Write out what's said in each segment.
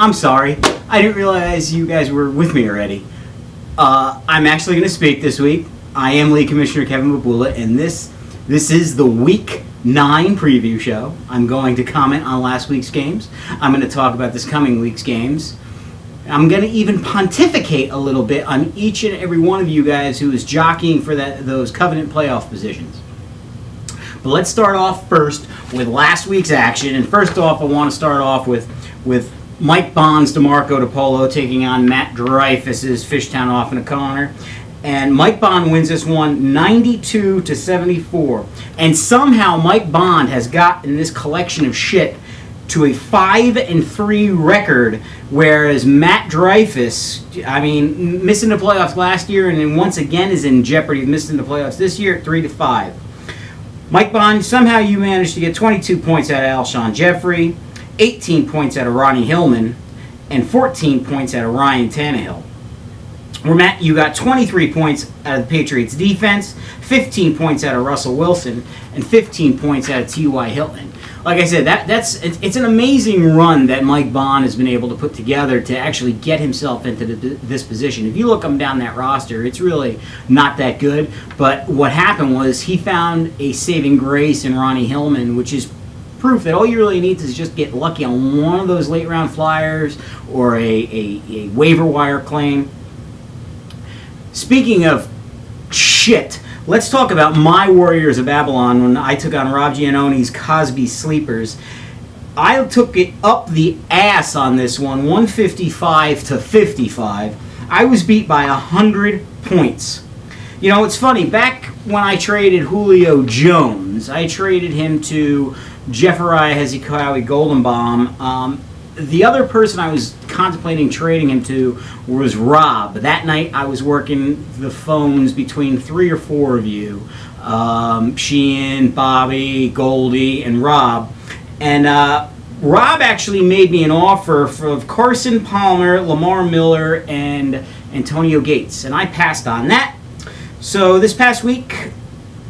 I'm sorry. I didn't realize you guys were with me already. I'm actually going to speak this week. I am League Commissioner Kevin Babula, and this is the Week 9 preview show. I'm going to comment on last week's games. I'm going to talk about this coming week's games. I'm going to even pontificate a little bit on each and every one of you guys who is jockeying for those Covenant playoff positions. But let's start off first with last week's action. And first off, I want to start off with Mike Bond's DeMarco DePolo taking on Matt Dreyfus's Fishtown Off in O'Connor. And Mike Bond wins this one 92-74. And somehow Mike Bond has gotten this collection of shit to a 5-3 record, whereas Matt Dreyfus, missing the playoffs last year and then once again is in jeopardy of missing the playoffs this year at 3-5. Mike Bond, somehow you managed to get 22 points out of Alshon Jeffrey, 18 points out of Ronnie Hillman, and 14 points out of Ryan Tannehill. Where Matt, you got 23 points out of the Patriots defense, 15 points out of Russell Wilson, and 15 points out of T.Y. Hilton. Like I said, it's an amazing run that Mike Bond has been able to put together to actually get himself into this position. If you look him down that roster, it's really not that good. But what happened was he found a saving grace in Ronnie Hillman, which is proof that all you really need is just get lucky on one of those late round flyers or a waiver wire claim. Speaking of shit, let's talk about my Warriors of Babylon when I took on Rob Giannoni's Cosby Sleepers. I took it up the ass on this one, 155-55. I was beat by 100 points. You know, it's funny, back when I traded Julio Jones, I traded him to Jeffrey Hezekiah Goldenbaum. The other person I was contemplating trading him to was Rob. That night I was working the phones between 3 or 4 of you. Sheehan, Bobby, Goldie, and Rob. And Rob actually made me an offer of Carson Palmer, Lamar Miller, and Antonio Gates. And I passed on that. So this past week,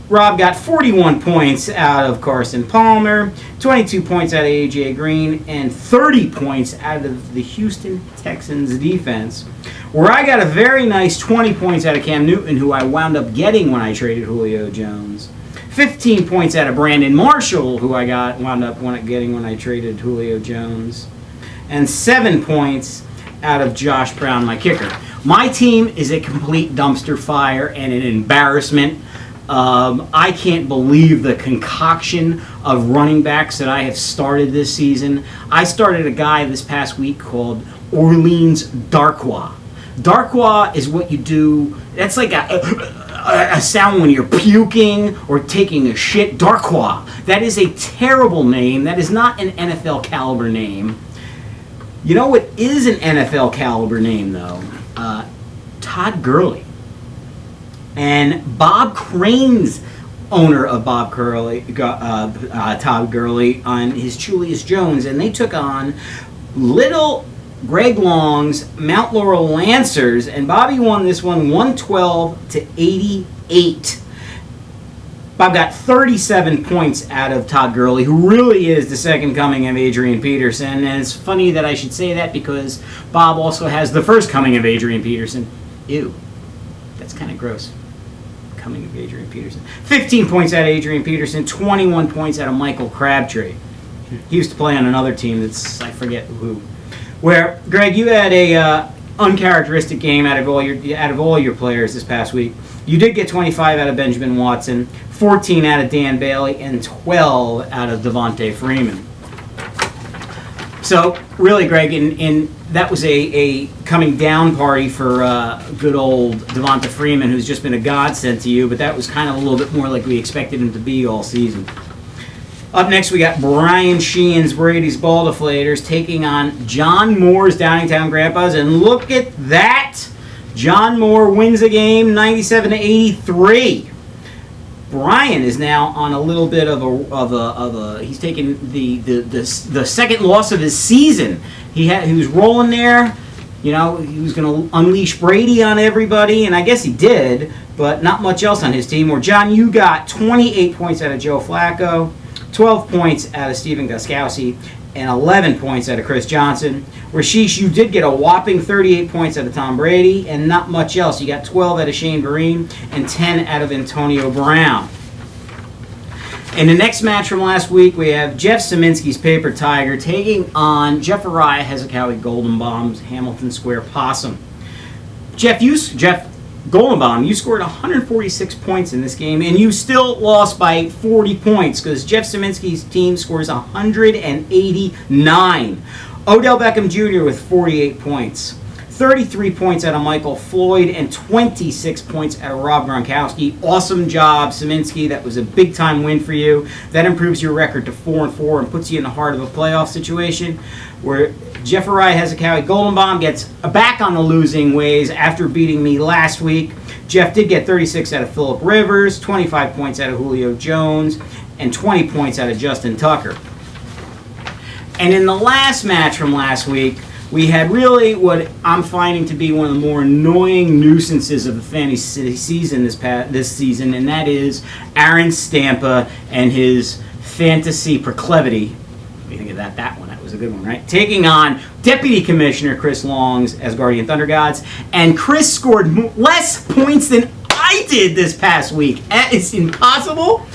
Rob got 41 points out of Carson Palmer, 22 points out of A.J. Green, and 30 points out of the Houston Texans defense, where I got a very nice 20 points out of Cam Newton, who I wound up getting when I traded Julio Jones, 15 points out of Brandon Marshall, who I wound up getting when I traded Julio Jones, and 7 points out of Josh Brown, my kicker. My team is a complete dumpster fire and an embarrassment. I can't believe the concoction of running backs that I have started this season. I started a guy this past week called Orleans Darkwa. Darkwa is what you do. That's like a sound when you're puking or taking a shit. Darkwa. That is a terrible name. That is not an NFL caliber name. You know what is an NFL caliber name, though? Todd Gurley. And Bob Crane's owner of Todd Gurley on his Julius Jones, and they took on little Greg Long's Mount Laurel Lancers, and Bobby won this one 112-88. Bob got 37 points out of Todd Gurley, who really is the second coming of Adrian Peterson, and it's funny that I should say that because Bob also has the first coming of Adrian Peterson. Ew, that's kind of gross. Coming of Adrian Peterson. 15 points out of Adrian Peterson, 21 points out of Michael Crabtree. He used to play on another team that's, I forget who. Where, Greg, you had a uncharacteristic game out of all your players this past week. You did get 25 out of Benjamin Watson, 14 out of Dan Bailey, and 12 out of Devontae Freeman. So really, Greg, and that was a coming down party for good old Devonta Freeman, who's just been a godsend to you. But that was kind of a little bit more like we expected him to be all season. Up next, we got Brian Sheehan's Brady's Ball Deflators taking on John Moore's Downingtown Grandpas, and look at that! John Moore wins the game, 97-83. Brian is now on a little bit of a he's taken the second loss of his season. He was rolling there, he was going to unleash Brady on everybody, and I guess he did, but not much else on his team. Where John, you got 28 points out of Joe Flacco, 12 points out of Stephen Gostkowski, and 11 points out of Chris Johnson. Rashish, you did get a whopping 38 points out of Tom Brady, and not much else. You got 12 out of Shane Vereen and 10 out of Antonio Brown. In the next match from last week, we have Jeff Szymanski's Paper Tiger taking on Jeffariah Hezekiah Goldenbaum's Hamilton Square Possum. Jeff Goldenbaum, you scored 146 points in this game, and you still lost by 40 points because Jeff Szymanski's team scores 189. Odell Beckham Jr. with 48 points. 33 points out of Michael Floyd and 26 points out of Rob Gronkowski. Awesome job, Szymanski. That was a big-time win for you. That improves your record to 4-4 and puts you in the heart of a playoff situation where Jeffariah Hezekiah Goldenbaum gets back on the losing ways after beating me last week. Jeff did get 36 out of Phillip Rivers, 25 points out of Julio Jones, and 20 points out of Justin Tucker. And in the last match from last week, we had really what I'm finding to be one of the more annoying nuisances of the fantasy season this season, and that is Aaron Stampa and his fantasy proclivity. What do you think of that? That one, that was a good one, right? Taking on Deputy Commissioner Chris Long's Asgardian Thunder Gods, and Chris scored less points than I did this past week. That is impossible.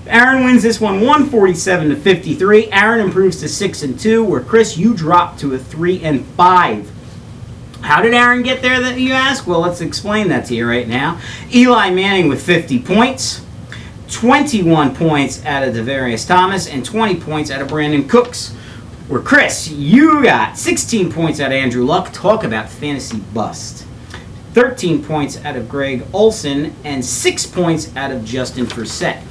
Aaron wins this one 147-53. Aaron improves to 6-2, where Chris, you drop to a 3-5. How did Aaron get there, that you ask? Well, let's explain that to you right now. Eli Manning with 50 points, 21 points out of Devarius Thomas, and 20 points out of Brandon Cooks. Where Chris, you got 16 points out of Andrew Luck. Talk about fantasy bust. 13 points out of Greg Olson, and 6 points out of Justin Forsett.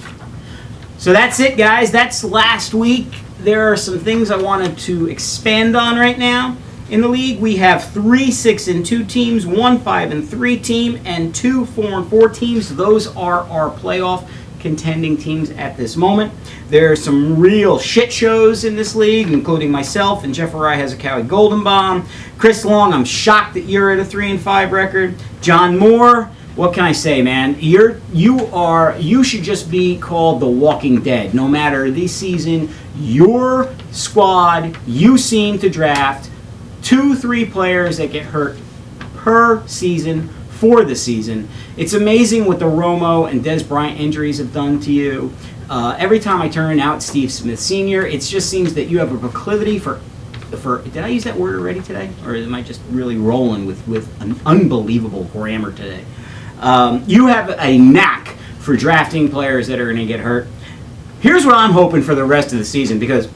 So that's it, guys. That's last week. There are some things I wanted to expand on right now. In the league, we have 3 6-2 teams, 1 5-3 team, and 2 4-4 teams. Those are our playoff contending teams at this moment. There are some real shit shows in this league, including myself and Jeffariah Hezekiah Goldenbaum. Chris Long, I'm shocked that you're at a 3-5 record. John Moore, what can I say, man? You should just be called the Walking Dead. No matter this season, your squad, you seem to draft 2-3 players that get hurt per season for the season. It's amazing what the Romo and Dez Bryant injuries have done to you. Every time I turn out Steve Smith Sr., it just seems that you have a proclivity for did I use that word already today? Or am I just really rolling with an unbelievable grammar today? You have a knack for drafting players that are going to get hurt. Here's what I'm hoping for the rest of the season, because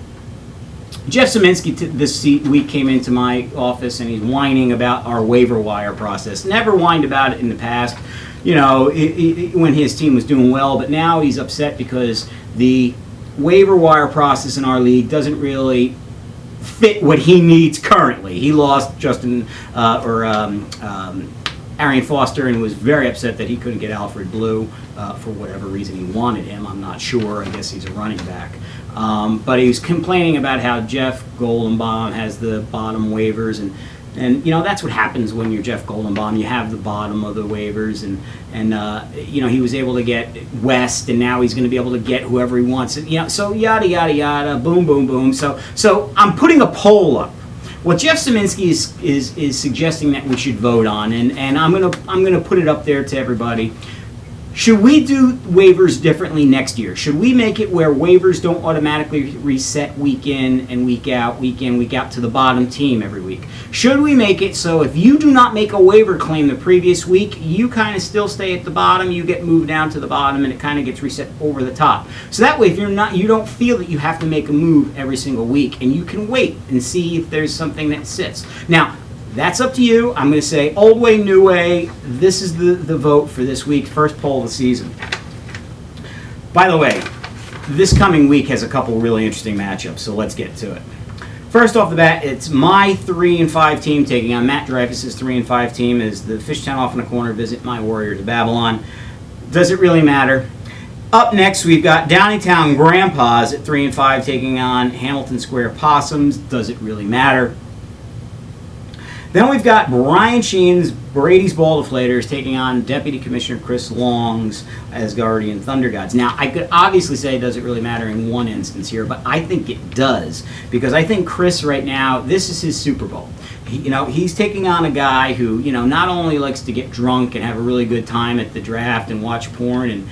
Jeff Szymanski this week came into my office and he's whining about our waiver wire process. Never whined about it in the past, when his team was doing well, but now he's upset because the waiver wire process in our league doesn't really fit what he needs currently. He lost Arian Foster and was very upset that he couldn't get Alfred Blue for whatever reason he wanted him. I'm not sure. I guess he's a running back. But he was complaining about how Jeff Goldenbaum has the bottom waivers, and that's what happens when you're Jeff Goldenbaum. You have the bottom of the waivers, and he was able to get West, and now he's going to be able to get whoever he wants. So yada yada yada, boom boom boom. So I'm putting a poll up. What Jeff Szymanski is suggesting that we should vote on, and I'm gonna put it up there to everybody. Should we do waivers differently next year? Should we make it where waivers don't automatically reset week in, week out to the bottom team every week? Should we make it so if you do not make a waiver claim the previous week, you kind of still stay at the bottom, you get moved down to the bottom, and it kind of gets reset over the top? So that way, if you don't feel that you have to make a move every single week, and you can wait and see if there's something that sits. Now, that's up to you. I'm going to say old way, new way. This is the vote for this week, first poll of the season. By the way, this coming week has a couple really interesting matchups, so let's get to it. First off the bat, it's my 3-5 team taking on Matt Dreyfus' 3-5 team as the Fishtown Off in the Corner visit my Warriors of Babylon. Does it really matter? Up next, we've got Downingtown Grandpas at 3-5 taking on Hamilton Square Possums. Does it really matter? Then we've got Brian Sheen's Brady's Ball Deflators taking on Deputy Commissioner Chris Long's Asgardian Thunder Gods. Now, I could obviously say, does it really matter in one instance here, but I think it does, because I think Chris right now, this is his Super Bowl. He's taking on a guy who, not only likes to get drunk and have a really good time at the draft and watch porn and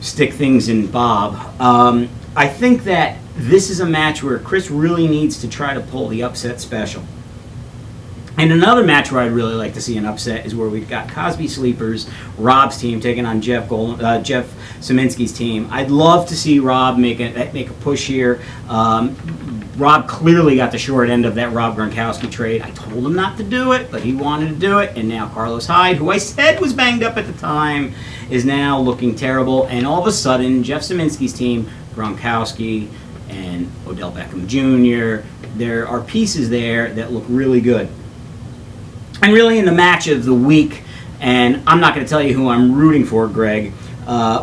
stick things in Bob. I think that this is a match where Chris really needs to try to pull the upset special. And another match where I'd really like to see an upset is where we've got Cosby Sleepers, Rob's team, taking on Jeff Szyminski's team. I'd love to see Rob make a push here. Rob clearly got the short end of that Rob Gronkowski trade. I told him not to do it, but he wanted to do it. And now Carlos Hyde, who I said was banged up at the time, is now looking terrible. And all of a sudden, Jeff Szyminski's team, Gronkowski and Odell Beckham Jr., there are pieces there that look really good. And really in the match of the week, and I'm not going to tell you who I'm rooting for, Greg,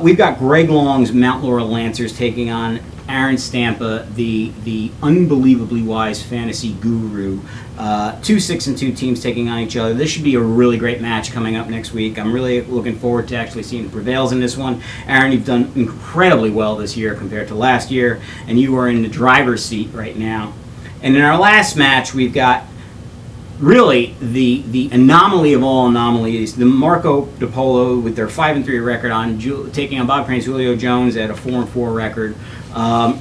we've got Greg Long's Mount Laurel Lancers taking on Aaron Stampa, the unbelievably wise fantasy guru. 2 6-2 teams taking on each other. This should be a really great match coming up next week. I'm really looking forward to actually seeing the prevails in this one. Aaron, you've done incredibly well this year compared to last year, and you are in the driver's seat right now. And in our last match, we've got really the anomaly of all anomalies, the Marco DiPolo with their 5-3 record taking on Bob Crane's Julio Jones at a 4-4 record.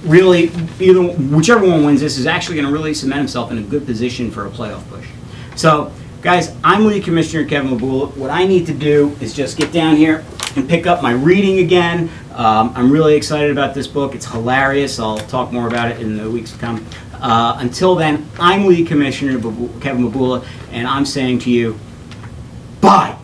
Really, whichever one wins this is actually going to really cement himself in a good position for a playoff push. So, guys, I'm League Commissioner Kevin Mabula. What I need to do is just get down here and pick up my reading again. I'm really excited about this book. It's hilarious. I'll talk more about it in the weeks to come. Until then, I'm League Commissioner Kevin Mabula, and I'm saying to you, bye!